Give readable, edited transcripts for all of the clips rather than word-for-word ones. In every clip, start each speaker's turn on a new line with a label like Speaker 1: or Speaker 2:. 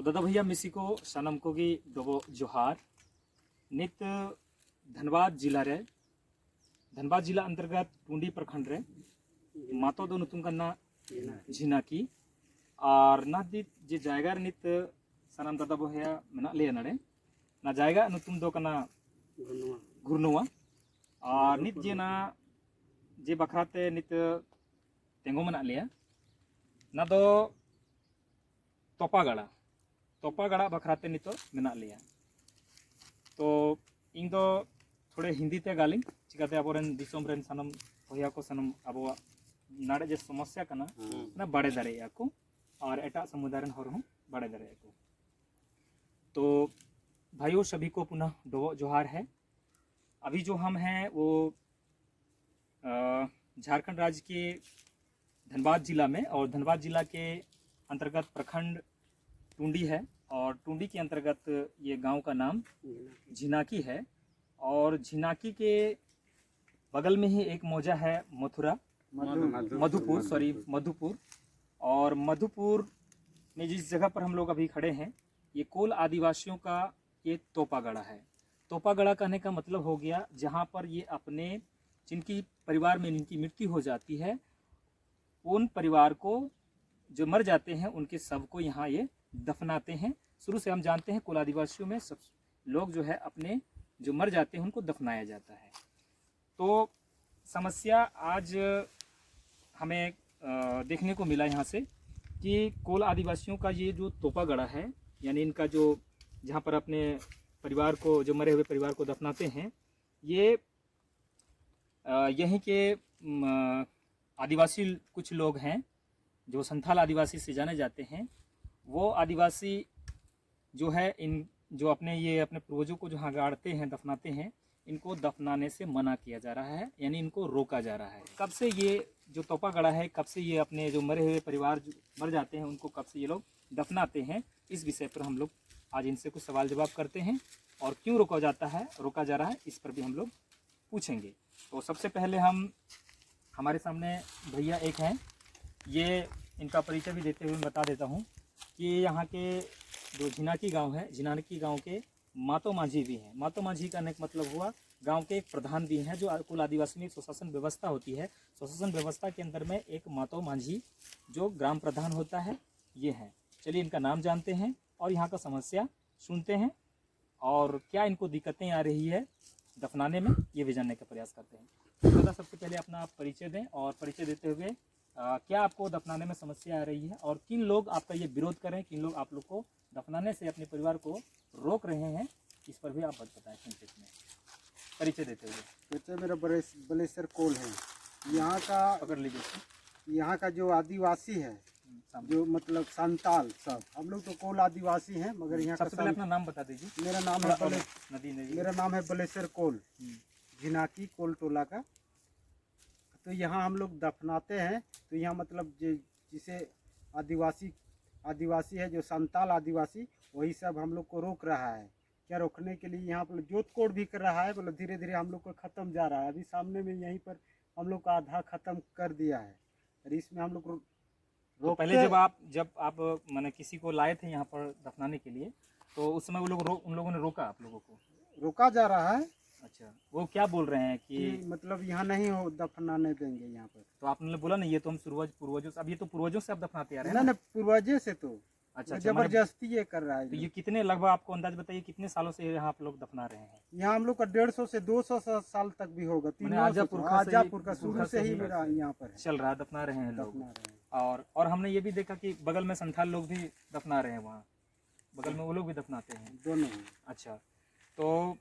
Speaker 1: तो दादा भैया मिसी को सनम को की डबो जोहार नित धनबाद जिला रे धनबाद जिला अंतर्गत टूंडी प्रखंड रे मातो दो नुतुम करना झिनाकी और ना दी जे जायगा रे नित सनम दादा भैया मेना ले नड़े ना जायगा नुतुम दो करना घुरनुआ और नित जे ना जे बखराते नित तेंगो मना लिया ना दो तोपा गड़ा बखराते नितो मेना लिया। तो इन दो थोड़े हिंदी ते गालिंग चिकाते आबोरेन दिसोम रेन सनम भैया को सनम आबो नाड़े जे समस्या कना ना बड़े दारे को और एटा समुदाय रेन हर हूं बड़े दारे को। तो भाइयों सभी को पुनः डोबो जोहार है। अभी जो हम हैं वो झारखंड राज्य के धनबाद जिला में और धनबाद जिला के अंतर्गत प्रखंड टूंडी है और टूंडी के अंतर्गत ये गांव का नाम झिनाकी है और झिनाकी के बगल में ही एक मौजा है मधुपुर और मधुपुर में जिस जगह पर हम लोग अभी खड़े हैं ये कोल आदिवासियों का ये तोपागढ़ा है। तोपागढ़ा कहने का मतलब हो गया जहाँ पर ये अपने जिनकी परिवार में इनकी मृत्यु हो जाती है उन परिवार को जो मर जाते हैं उनके शव को यहाँ ये दफनाते हैं। शुरू से हम जानते हैं कुल आदिवासियों में सब लोग जो है अपने जो मर जाते हैं उनको दफनाया जाता है। तो समस्या आज हमें देखने को मिला यहाँ से कि कोल आदिवासियों का ये जो तोपागढ़ा है यानी इनका जो जहाँ पर अपने परिवार को जो मरे हुए परिवार को दफनाते हैं ये यहीं के आदिवासी कुछ लोग हैं जो संथाल आदिवासी से जाने जाते हैं। वो आदिवासी जो है इन जो अपने पूर्वजों को जहाँ गाड़ते हैं दफनाते हैं इनको दफनाने से मना किया जा रहा है यानी इनको रोका जा रहा है। कब से ये जो तोपागढ़ा है कब से ये अपने जो मरे हुए परिवार जो मर जाते हैं उनको कब से ये लोग दफनाते हैं इस विषय पर हम लोग आज इनसे कुछ सवाल जवाब करते हैं और क्यों रोका जा रहा है इस पर भी हम लोग पूछेंगे। तो सबसे पहले हमारे सामने भैया एक हैं, ये इनका परिचय भी देते हुए बता देता हूँ कि यहाँ के जो झिनाकी गांव है झिनाकी गांव के मातो माझी भी हैं। मातो माझी का मतलब हुआ गांव के एक प्रधान भी हैं। जो कुल आदिवासी में स्वशासन व्यवस्था होती है, स्वशासन व्यवस्था के अंदर में एक मातो माझी जो ग्राम प्रधान होता है ये हैं। चलिए इनका नाम जानते हैं और यहाँ का समस्या सुनते हैं और क्या इनको दिक्कतें आ रही है दफनाने में ये भी जानने का प्रयास करते हैं। तो सबसे पहले अपना आप परिचय दें और परिचय देते हुए क्या आपको दफनाने में समस्या आ रही है और किन लोग आपका ये विरोध करें, किन लोग आप लोग को दफनाने से अपने परिवार को रोक रहे हैं इस पर भी आप बताएं संक्षेप में परिचय देते हुए।
Speaker 2: परिचय मेरा बलेसर कोल है। यहाँ का
Speaker 1: पकड़ लीजिए।
Speaker 2: यहाँ का जो आदिवासी है जो मतलब संताल सब हम लोग तो कोल आदिवासी हैं मगर यहाँ
Speaker 1: सबसे पहले अपना नाम बता दीजिए।
Speaker 2: मेरा नाम है बलेसर कोल झिनाकी कोल टोला का। तो यहाँ हम लोग दफनाते हैं तो यहाँ मतलब जिसे आदिवासी है जो संताल आदिवासी वही सब हम लोग को रोक रहा है। क्या रोकने के लिए यहाँ पर जोत कोड भी कर रहा है, मतलब धीरे धीरे हम लोग को ख़त्म जा रहा है। अभी सामने में यहीं पर हम लोग का आधा ख़त्म कर दिया है और इसमें हम लोग
Speaker 1: तो पहले जब आप मैंने किसी को लाए थे यहाँ पर दफनाने के लिए तो उस समय उन लोगों ने रोका आप लोगों को?
Speaker 2: रोका जा रहा है।
Speaker 1: अच्छा, वो क्या बोल रहे हैं कि
Speaker 2: मतलब यहाँ नहीं हो दफनाने देंगे यहाँ पर।
Speaker 1: तो आपने बोला ना ये तो हम पूर्वजों से, अब ये तो पूर्वजों से आप दफनाते आ रहे
Speaker 2: हैं ना पूर्वजे से तो
Speaker 1: अच्छा
Speaker 2: जबरदस्ती ये कर रहा है।
Speaker 1: तो ये कितने लगभग आपको अंदाज बताइए कितने सालों से यहाँ आप लोग दफना रहे हैं?
Speaker 2: यहाँ हम लोग का 150 से 200 साल तक भी होगा।
Speaker 1: आजापुर
Speaker 2: का शुरू से ही मेरा यहाँ पर
Speaker 1: चल रहा है, दफना रहे हैं लोग। और हमने ये भी देखा कि बगल में संथाल लोग भी दफना रहे हैं, वहाँ बगल में वो लोग भी दफनाते हैं
Speaker 2: दोनों।
Speaker 1: अच्छा, तो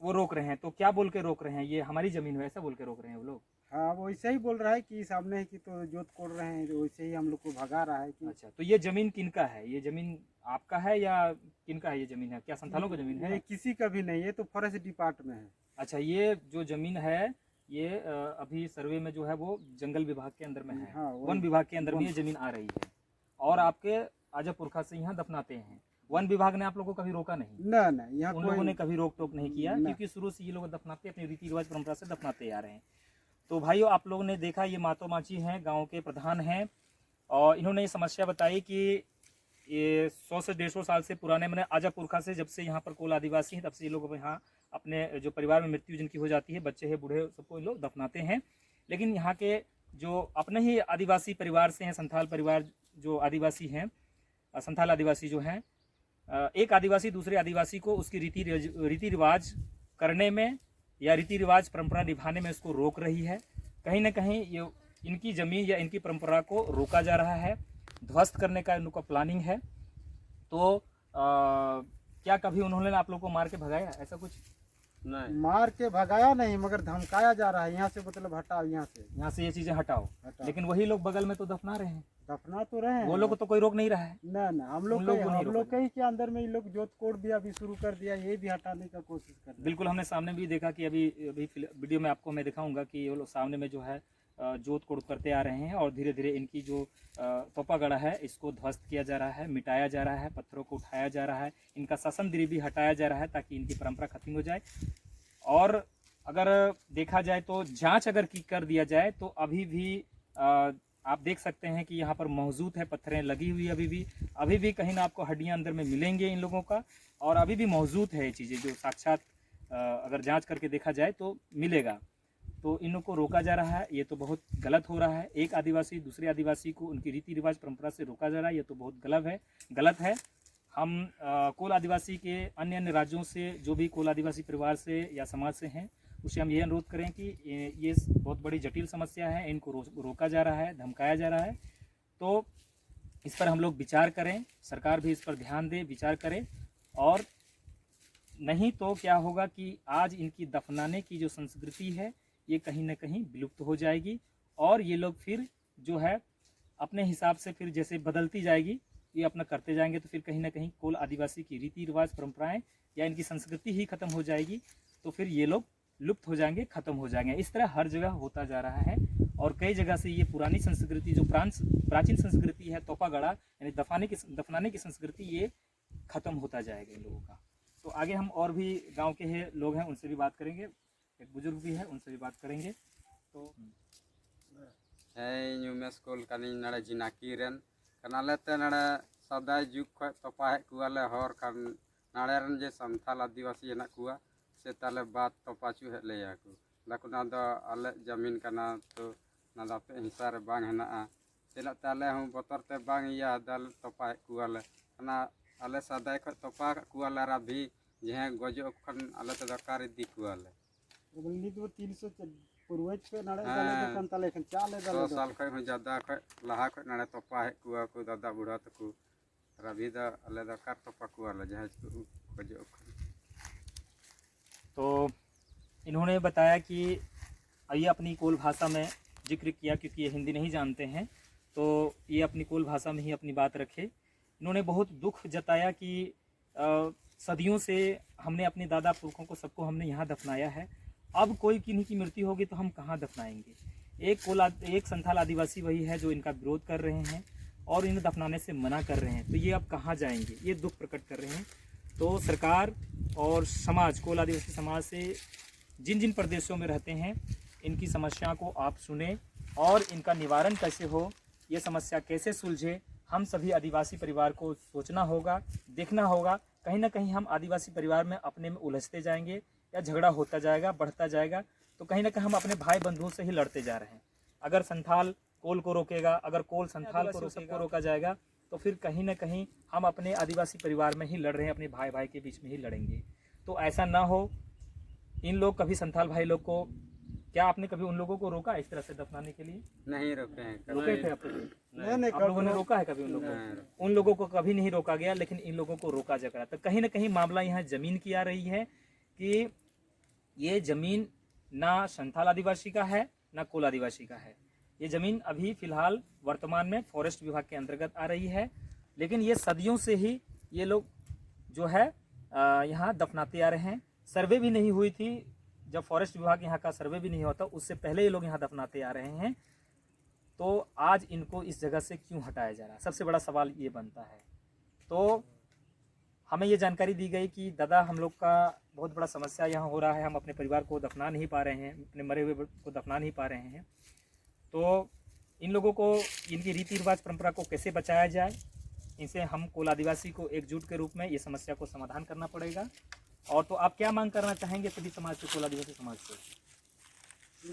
Speaker 1: वो रोक रहे हैं। तो क्या बोल के रोक रहे हैं? ये हमारी जमीन है ऐसा बोल के रोक रहे हैं वो लोग?
Speaker 2: हाँ वो वैसे ही बोल रहा है कि सामने है कि तो जोत कोड़ रहे हैं तो वैसे ही हम लोग को भगा रहा है कि।
Speaker 1: अच्छा, तो ये जमीन किनका है? ये जमीन आपका है या किनका है? ये जमीन है क्या संथालों का जमीन है?
Speaker 2: ये किसी का भी नहीं है, तो फॉरेस्ट डिपार्टमेंट में है।
Speaker 1: अच्छा, ये जो जमीन है ये अभी सर्वे में जो है वो जंगल विभाग के अंदर में है।
Speaker 2: हाँ,
Speaker 1: वन विभाग के अंदर में ये जमीन आ रही है और आपके आजा पुरखा से यहाँ दफनाते हैं। वन विभाग ने आप लोगों को कभी रोका नहीं?
Speaker 2: ना यहाँ
Speaker 1: उन लोगों ने कभी रोक टोक नहीं किया क्योंकि शुरू से ये लोग दफनाते अपनी रीति रिवाज परंपरा से दफनाते आ रहे हैं। तो भाइयों आप लोगों ने देखा ये मातो माची हैं, गांव के प्रधान हैं और इन्होंने ये समस्या बताई कि ये 100 से 150 साल से पुराने, मैंने आजा पुरखा से, जब से यहाँ पर कोल आदिवासी हैं तब से ये लोग यहाँ अपने जो परिवार में मृत्यु जिनकी हो जाती है, बच्चे हैं बूढ़े, सबको इन लोग दफनाते हैं। लेकिन यहाँ के जो अपने ही आदिवासी परिवार से हैं, संथाल परिवार जो आदिवासी हैं, संथाल आदिवासी जो हैं, एक आदिवासी दूसरे आदिवासी को उसकी रीति रिवाज करने में या रीति रिवाज परंपरा निभाने में उसको रोक रही है। कहीं ना कहीं ये इनकी ज़मीन या इनकी परंपरा को रोका जा रहा है, ध्वस्त करने का इनका प्लानिंग है। तो क्या कभी उन्होंने आप लोग को मार के भगाया, ऐसा कुछ?
Speaker 2: नहीं, मार के भगाया नहीं, मगर धमकाया जा रहा है, यहाँ से मतलब हटाओ, यहाँ से
Speaker 1: ये चीज़ें हटाओ। लेकिन वही लोग बगल में तो दफना रहे हैं,
Speaker 2: दफना तो रहे हैं,
Speaker 1: वो लोग को तो कोई रोक नहीं रहा है।
Speaker 2: ना ना, हम लोग के ही के अंदर में ये लोग जोत कोड भी अभी शुरू कर दिया, ये भी हटाने का कोशिश कर रहे हैं।
Speaker 1: बिल्कुल, हमने सामने भी देखा कि अभी वीडियो में आपको मैं दिखाऊंगा कि ये लोग सामने में जो है जोत कोड करते आ रहे हैं और धीरे धीरे इनकी जो तोपागढ़ा है इसको ध्वस्त किया जा रहा है, मिटाया जा रहा है, पत्थरों को उठाया जा रहा है, इनका शासनगिरी भी हटाया जा रहा है ताकि इनकी परंपरा खत्म हो जाए। और अगर देखा जाए तो जांच अगर की कर दिया जाए तो अभी भी आप देख सकते हैं कि यहाँ पर मौजूद है, पत्थरें लगी हुई अभी भी कहीं ना आपको हड्डियाँ अंदर में मिलेंगे इन लोगों का, और अभी भी मौजूद है ये चीज़ें जो साक्षात अगर जांच करके देखा जाए तो मिलेगा। तो इन लोग को रोका जा रहा है, ये तो बहुत गलत हो रहा है। एक आदिवासी दूसरे आदिवासी को उनकी रीति रिवाज परंपरा से रोका जा रहा है, ये तो बहुत गलत है। हम कोल आदिवासी के अन्य राज्यों से जो भी कोल आदिवासी परिवार से या समाज से हैं उससे हम ये अनुरोध करें कि ये बहुत बड़ी जटिल समस्या है, इनको रोका जा रहा है, धमकाया जा रहा है। तो इस पर हम लोग विचार करें, सरकार भी इस पर ध्यान दे, विचार करे। और नहीं तो क्या होगा कि आज इनकी दफनाने की जो संस्कृति है ये कहीं ना कहीं विलुप्त हो जाएगी और ये लोग फिर जो है अपने हिसाब से फिर जैसे बदलती जाएगी, ये अपना करते जाएंगे, तो फिर कहीं ना कहीं कोल आदिवासी की रीति रिवाज परंपराएं या इनकी संस्कृति ही खत्म हो जाएगी, तो फिर ये लोग लुप्त हो जाएंगे, खत्म हो जाएंगे। इस तरह हर जगह होता जा रहा है और कई जगह से ये पुरानी संस्कृति जो प्राचीन संस्कृति है, तोपागढ़ा यानी दफनाने की संस्कृति, ये खत्म होता जाएगा इन लोगों का। तो आगे हम और भी गाँव के लोग हैं उनसे भी बात करेंगे, एक बुजुर्ग भी है उनसे भी बात करेंगे। तो
Speaker 3: न्यूमेस कोल कानी नड़े जिनाकी रेन कनाले ते नड़े सदाय जुग खय तोपा हेज कुआले हर कान नड़े रन जे संथाल आदिवासी हेना कुआ से ताले बात तोपाचू हेज लेया को लाकुना दो आले जमीन काना तो नादा पे हिस्सा रे बांग हेना चेला ताले हम बतर ते बांग या दल तोपा हेज कुआले कना आले सदाय खय तोपा कुआले राभी जे गजो खन आले ते दरकार दी कुआले
Speaker 2: बोलनी तो 300 पूर्वज पे नड़े दाले कन ताले खन चाले दाले
Speaker 3: 100 साल खय हो ज्यादा खय लहा खय नड़े तोपा हेज कुआ को दादा बुढ़ा तकु रवि दा अले दा कार तोपा कुआले जहाज को गजो खन।
Speaker 1: तो इन्होंने बताया कि ये अपनी कोल भाषा में जिक्र किया, क्योंकि ये हिंदी नहीं जानते हैं तो ये अपनी कोल भाषा में ही अपनी बात रखे। इन्होंने बहुत दुख जताया कि सदियों से हमने अपने दादा पुरखों को सबको हमने यहाँ दफनाया है, अब कोई किन्हीं की मृत्यु होगी तो हम कहाँ दफनाएंगे। एक संथाल आदिवासी वही है जो इनका विरोध कर रहे हैं और इन्हें दफनाने से मना कर रहे हैं, तो ये अब कहाँ जाएंगे, ये दुख प्रकट कर रहे हैं। तो सरकार और समाज, कोल आदिवासी समाज से जिन जिन प्रदेशों में रहते हैं इनकी समस्या को आप सुने और इनका निवारण कैसे हो, ये समस्या कैसे सुलझे, हम सभी आदिवासी परिवार को सोचना होगा, देखना होगा। कहीं ना कहीं हम आदिवासी परिवार में अपने में उलझते जाएंगे या झगड़ा होता जाएगा, बढ़ता जाएगा, तो कहीं ना कहीं हम अपने भाई बंधुओं से ही लड़ते जा रहे हैं। अगर संथाल कोल को रोकेगा, अगर कोल संथाल को सबको रोका जाएगा, तो फिर कहीं ना कहीं हम अपने आदिवासी परिवार में ही लड़ रहे हैं, अपने भाई भाई के बीच में ही लड़ेंगे। तो ऐसा ना हो। इन लोग कभी संथाल भाई लोग को, क्या आपने कभी उन लोगों को रोका इस तरह से दफनाने के लिए?
Speaker 3: नहीं रोके हैं,
Speaker 1: रोके थे आप लोगों ने रोका है कभी उन लोगों को? उन लोगों को कभी नहीं रोका गया, लेकिन इन लोगों को रोका जा रहा। तो कहीं ना कहीं मामला यहाँ जमीन की आ रही है कि ये जमीन ना संथाल आदिवासी का है ना कोल आदिवासी का है। ये ज़मीन अभी फ़िलहाल वर्तमान में फॉरेस्ट विभाग के अंतर्गत आ रही है, लेकिन ये सदियों से ही ये लोग जो है यहाँ दफनाते आ रहे हैं। सर्वे भी नहीं हुई थी, जब फॉरेस्ट विभाग यहाँ का सर्वे भी नहीं होता उससे पहले ये लोग यहाँ दफनाते आ रहे हैं। तो आज इनको इस जगह से क्यों हटाया जा रहा है, सबसे बड़ा सवाल ये बनता है। तो हमें ये जानकारी दी गई कि दादा हम लोग का बहुत बड़ा समस्या यहाँ हो रहा है, हम अपने परिवार को दफना नहीं पा रहे हैं, अपने मरे हुए को दफना नहीं पा रहे हैं। तो इन लोगों को इनकी रीति रिवाज परंपरा को कैसे बचाया जाए, इनसे हम कोल आदिवासी को एकजुट के रूप में ये समस्या को समाधान करना पड़ेगा। और तो आप क्या मांग करना चाहेंगे सभी समाज से, कोल आदिवासी समाज से?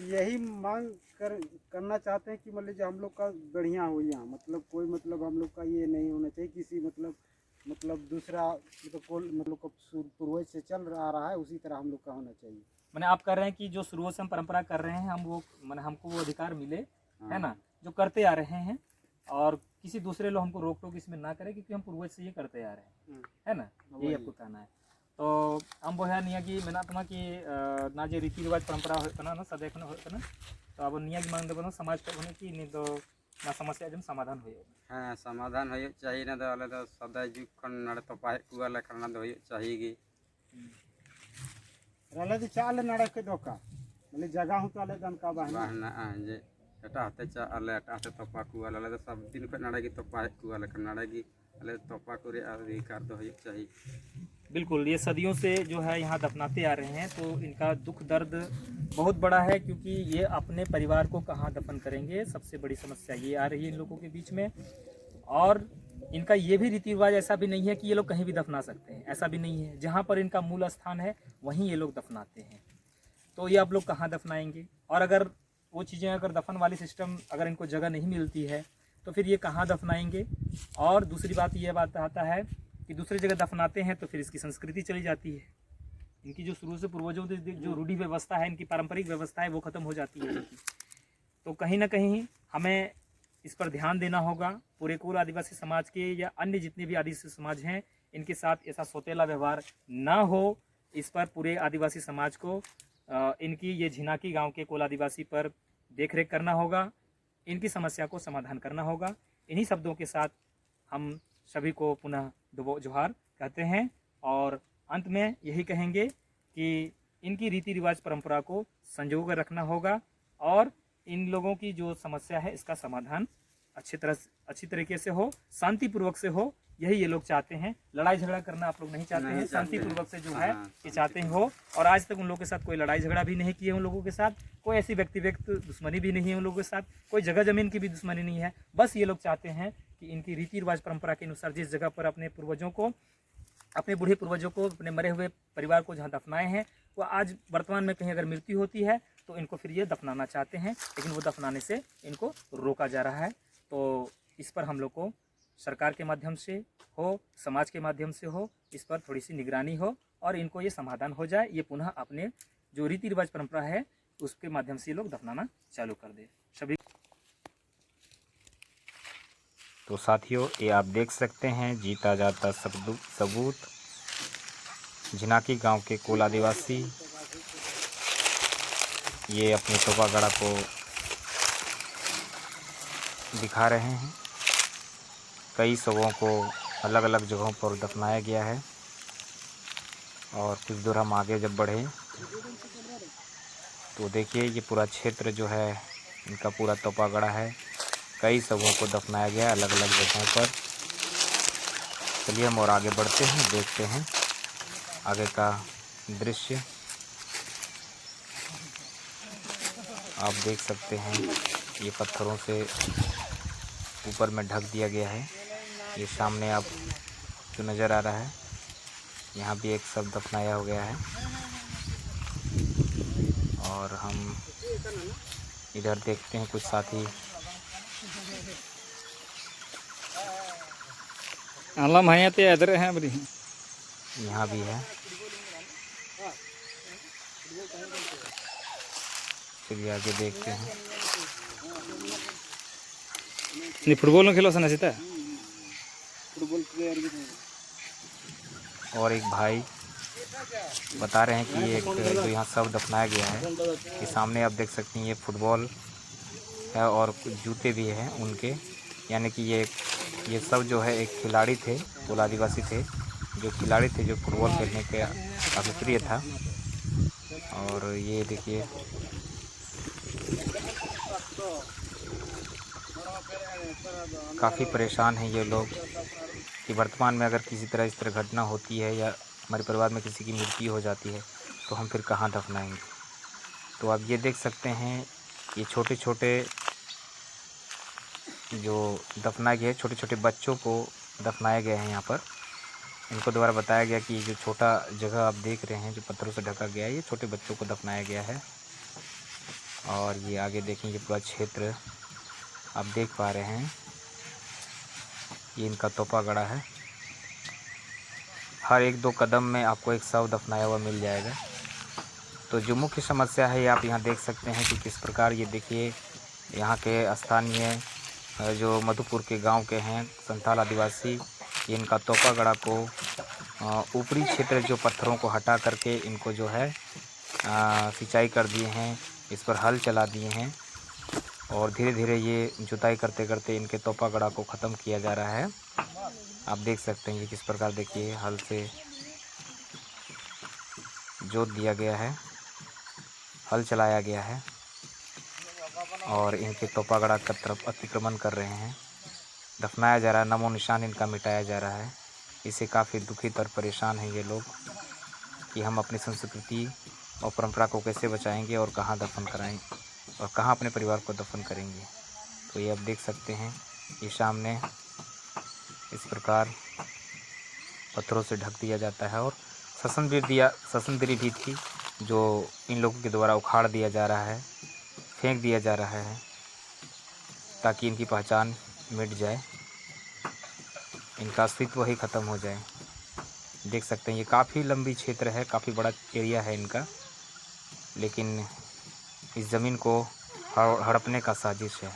Speaker 2: यही मांग करना चाहते हैं कि मतलब जो हम लोग का बढ़िया हो यहाँ, मतलब कोई मतलब हम लोग का ये नहीं होना चाहिए किसी मतलब दूसरा मतलब पूर्वज से चल रहा है उसी तरह हम लोग का होना चाहिए।
Speaker 1: मैंने आप कह रहे हैं कि जो शुरू से हम परंपरा कर रहे हैं हम वो मैंने हमको वो अधिकार मिले, है ना, जो करते आ रहे हैं, और किसी दूसरे लोग हमको रोक टोक इसमें ना करें क्योंकि हम पूर्वज से ये करते आ रहे हैं, है ना, यही आपको कहना है। तो हम बोया निया कि मैंने तुम्हें कि ना जो रीति रिवाज परंपरा होना ना सदैव होना, तो अब निया की मांग देबो समाज पे होने की नहीं तो ना समस्या एकदम समाधान हो जाएगा।
Speaker 3: हाँ समाधान हो चाहिए ना, तो आले तो सदा जुग खन नाड़े तो पाए कुआ लेखन ना हो चाहिए
Speaker 2: रले तो चाल नड़ा के दोका मतलब जगह हो तो आले दन का
Speaker 3: बहना जे एटा हते चा आले एटा हते तोपा कुआ आले तो सब दिन पे नाड़े की तोपा कुआ लेखन नाड़े की आले तोपा करे अधिकार तो हो चाहिए।
Speaker 1: बिल्कुल, ये सदियों से जो है यहाँ दफनाते आ रहे हैं, तो इनका दुख दर्द बहुत बड़ा है क्योंकि ये अपने परिवार को कहाँ दफन करेंगे, सबसे बड़ी समस्या ये आ रही है इन लोगों के बीच में। और इनका ये भी रीति रिवाज ऐसा भी नहीं है कि ये लोग कहीं भी दफना सकते हैं, ऐसा भी नहीं है, जहाँ पर इनका मूल स्थान है वहीं ये लोग दफनाते हैं। तो ये आप लोग कहाँ दफनाएंगे? और अगर वो चीज़ें अगर दफन वाली सिस्टम अगर इनको जगह नहीं मिलती है तो फिर ये कहाँ दफनाएंगे? और दूसरी बात ये बात आता है कि दूसरी जगह दफनाते हैं तो फिर इसकी संस्कृति चली जाती है, इनकी जो शुरू से पूर्वजों से जो रूढ़ी व्यवस्था है, इनकी पारंपरिक व्यवस्था है, वो खत्म हो जाती है इनकी। तो कहीं ना कहीं हमें इस पर ध्यान देना होगा। पूरे कोल आदिवासी समाज के या अन्य जितने भी आदिवासी समाज हैं, इनके साथ ऐसा सौतेला व्यवहार ना हो, इस पर पूरे आदिवासी समाज को इनकी ये झिनाकी गांव के कोल आदिवासी पर देखरेख करना होगा, इनकी समस्या को समाधान करना होगा। इन्हीं शब्दों के साथ हम सभी को पुनः जोहार कहते हैं और अंत में यही कहेंगे कि इनकी रीति रिवाज परंपरा को संजो कर रखना होगा और इन लोगों की जो समस्या है इसका समाधान अच्छी तरीके से हो, शांतिपूर्वक से हो, यही ये लोग चाहते हैं। लड़ाई झगड़ा करना आप लोग नहीं चाहते हैं, शांतिपूर्वक से जो है ये चाहते हैं हो। और आज तक उन लोगों के साथ कोई लड़ाई झगड़ा भी नहीं किए, उन लोगों के साथ कोई ऐसी व्यक्तिगत दुश्मनी भी नहीं है, उन लोगों के साथ कोई जगह जमीन की भी दुश्मनी नहीं है। बस ये लोग चाहते हैं कि इनकी रीति रिवाज परंपरा के अनुसार जिस जगह पर अपने पूर्वजों को, अपने बूढ़े पूर्वजों को, अपने मरे हुए परिवार को जहाँ दफनाए हैं, वो आज वर्तमान में कहीं अगर मृत्यु होती है तो इनको फिर ये दफनाना चाहते हैं, लेकिन वो दफनाने से इनको रोका जा रहा है। तो इस पर हम लोग को सरकार के माध्यम से हो, समाज के माध्यम से हो, इस पर थोड़ी सी निगरानी हो और इनको ये समाधान हो जाए, ये पुनः अपने जो रीति रिवाज परंपरा है उसके माध्यम से ये लोग दफनाना चालू कर दे सभी।
Speaker 4: तो साथियों, ये आप देख सकते हैं जीता जाता सबूत झिनाकी गांव के कोल आदिवासी ये अपने तोपागढ़ा को दिखा रहे हैं। कई शवों को अलग अलग जगहों पर दफनाया गया है और कुछ दूर हम आगे जब बढ़े तो देखिए ये पूरा क्षेत्र जो है इनका पूरा तोपागढ़ा है। कई शवों को दफनाया गया है अलग अलग जगहों पर। चलिए हम और आगे बढ़ते हैं, देखते हैं आगे का दृश्य। आप देख सकते हैं ये पत्थरों से ऊपर में ढक दिया गया है। ये सामने आप जो नज़र आ रहा है यहाँ भी एक शव दफनाया हो गया है और हम इधर देखते हैं कुछ साथी
Speaker 1: आलम है तो इधर है बड़ी
Speaker 4: यहाँ भी है। चलिए आगे देखते हैं।
Speaker 1: नहीं फुटबॉल में खेलो सना सीता
Speaker 2: फुटबॉल प्लेयर भी
Speaker 4: और एक भाई बता रहे हैं कि ये एक जो यहाँ शव दफनाया गया है कि सामने आप देख सकते हैं ये फुटबॉल है और कुछ जूते भी हैं उनके, यानी कि ये सब जो है एक खिलाड़ी थे, कोल आदिवासी थे, जो खिलाड़ी थे जो फुटबॉल खेलने के काफ़ी प्रिय था। और ये देखिए काफ़ी परेशान हैं ये लोग कि वर्तमान में अगर किसी तरह इस तरह घटना होती है या हमारे परिवार में किसी की मृत्यु हो जाती है तो हम फिर कहाँ दफनाएंगे। तो आप ये देख सकते हैं ये छोटे छोटे जो दफना गए छोटे छोटे बच्चों को दफनाए गए हैं यहाँ पर। इनको द्वारा बताया गया कि जो छोटा जगह आप देख रहे हैं जो पत्थरों से ढका गया है, ये छोटे बच्चों को दफनाया गया है। और ये आगे देखें, ये पूरा क्षेत्र आप देख पा रहे हैं, ये इनका तोपा गड़ा है। हर 1-2 कदम में आपको एक शव दफनाया हुआ मिल जाएगा। तो जो मुख्य समस्या है, आप यहाँ देख सकते हैं कि किस प्रकार, ये देखिए यहाँ के स्थानीय जो मधुपुर के गांव के हैं संथाल आदिवासी, इनका तोपा गड़ा को ऊपरी क्षेत्र जो पत्थरों को हटा करके इनको जो है सिंचाई कर दिए हैं, इस पर हल चला दिए हैं और धीरे धीरे ये जुताई करते करते इनके तोपा गड़ा को ख़त्म किया जा रहा है। आप देख सकते हैं ये किस प्रकार, देखिए हल से जोत दिया गया है, हल चलाया गया है और इनके तोपा गड़ा की तरफ अतिक्रमण कर रहे हैं, दफनाया जा रहा है, नमो निशान इनका मिटाया जा रहा है। इससे काफ़ी दुखित और परेशान हैं ये लोग कि हम अपनी संस्कृति और परंपरा को कैसे बचाएंगे और कहाँ दफन कराएं और कहाँ अपने परिवार को दफन करेंगे। तो ये आप देख सकते हैं, ये सामने इस प्रकार पत्थरों से ढक दिया जाता है और ससंदरी भी थी जो इन लोगों के द्वारा उखाड़ दिया जा रहा है, फेंक दिया जा रहा है ताकि इनकी पहचान मिट जाए, इनका अस्तित्व ही ख़त्म हो जाए। देख सकते हैं ये काफ़ी लंबी क्षेत्र है, काफ़ी बड़ा एरिया है इनका, लेकिन इस ज़मीन को हड़पने का साजिश है।